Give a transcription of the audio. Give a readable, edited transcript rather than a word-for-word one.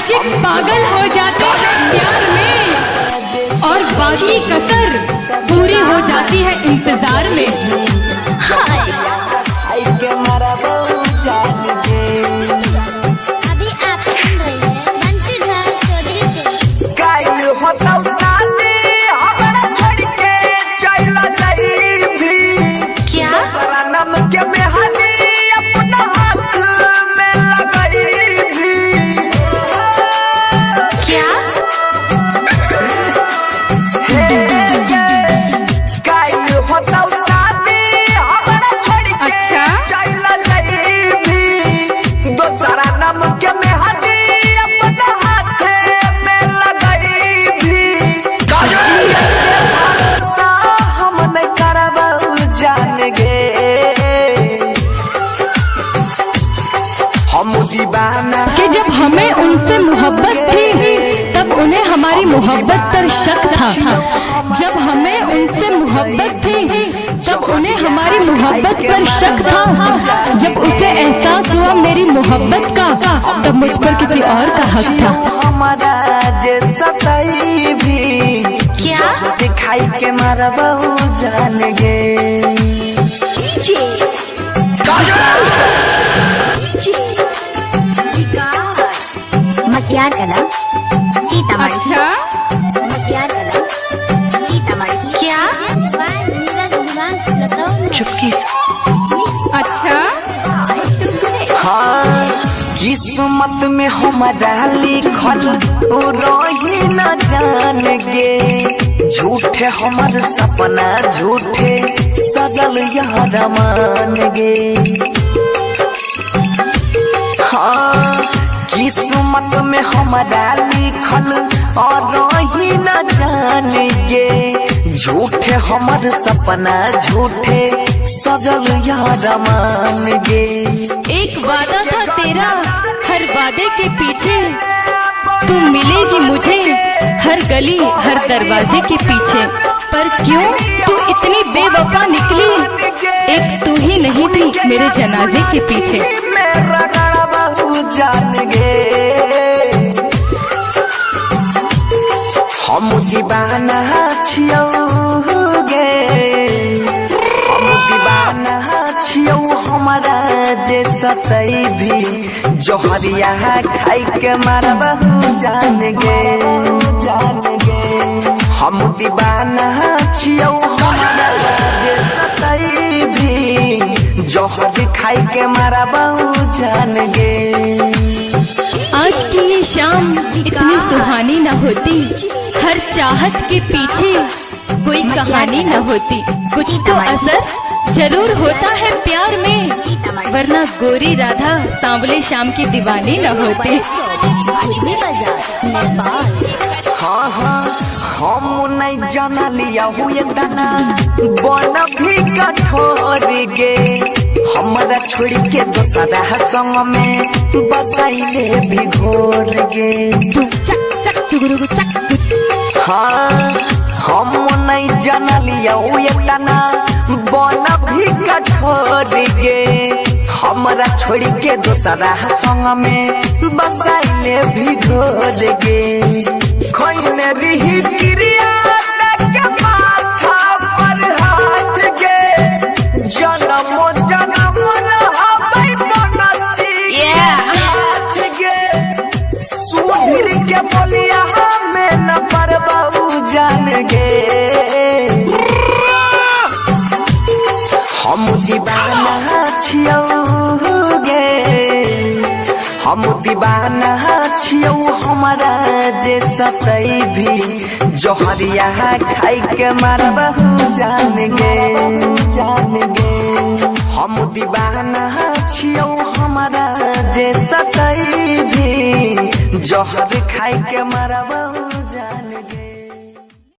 आशिक पागल हो जाते हैं प्यार में और बाकी कसर पूरी हो जाती है इंतजार में। अभी आप सुन रहे हैं बंसीधर चौधरी को। क्या कि जब हमें उनसे मोहब्बत थी तब उन्हें हमारी मोहब्बत पर शक था। जब हमें उनसे मोहब्बत थी तब उन्हें हमारी मोहब्बत पर शक था। जब उसे एहसास हुआ मेरी मोहब्बत का तब मुझ पर किसी और का हक था। हमारा जैसा भी क्या दिखाई के मारा बहु जान गे मटियार कलम सीतामढ़ी। अच्छा मटियार कलम सीतामढ़ी। क्या चुपकी से अच्छा हाँ किस्मत में हमारा लिखल रही न जान गे झूठे हमार सपना झूठे सजल यार मान गे। हाँ किस्मत में हमारा लिखल और रही न जान गे झूठे हमार सपना झूठे सजल यार मान गे। एक वादा था तेरा हर वादे के पीछे तू मिलेगी मुझे हर गली हर दरवाजे के पीछे। पर क्यों तू इतनी बेवफा निकली एक तू ही नहीं थी मेरे जनाजे के पीछे। मेरा गाना बहु जान गे हम दीवाना छियौ गे हम दीवाना छियौ हमारा जे सतई भी जोहरिया खाई के मारा बहु जान गे हम दीवाना छियौ हमारा जे सतई भी जोहर खाई के मारा बहु जान गे। आज की ये शाम इतनी सुहानी न होती हर चाहत के पीछे कोई कहानी न होती। कुछ तो असर जरूर होता है प्यार में वरना गोरी राधा सांवले शाम की दीवानी न होती। हाँ हाँ हम नहीं जाना लिया हुए दाना बन भी कठोर गे हमारा छोड़ के दोसरा संग में बसाइले भी घोर गे। हाँ हम नहीं जाना लिया हुए दाना बन भी कठोर गे हमारा छोड़ के दोसरा संग में बसाइले भी घोर गे। खोइने रही क्रिया के माथा पर हाथ गे जन्म जन्म रहबै बनसी हाथ गे सुधीर के बोलिया हमें न परबाऊ जान गे। हम दीवाना छियौ गे हम दीवाना छियौ हमारा जे सतई भी जोहरिया खाई के मारा बहु जान गे हम दीवाना छियौ हमारा जे सतई भी जोहर खाई के मारा बहु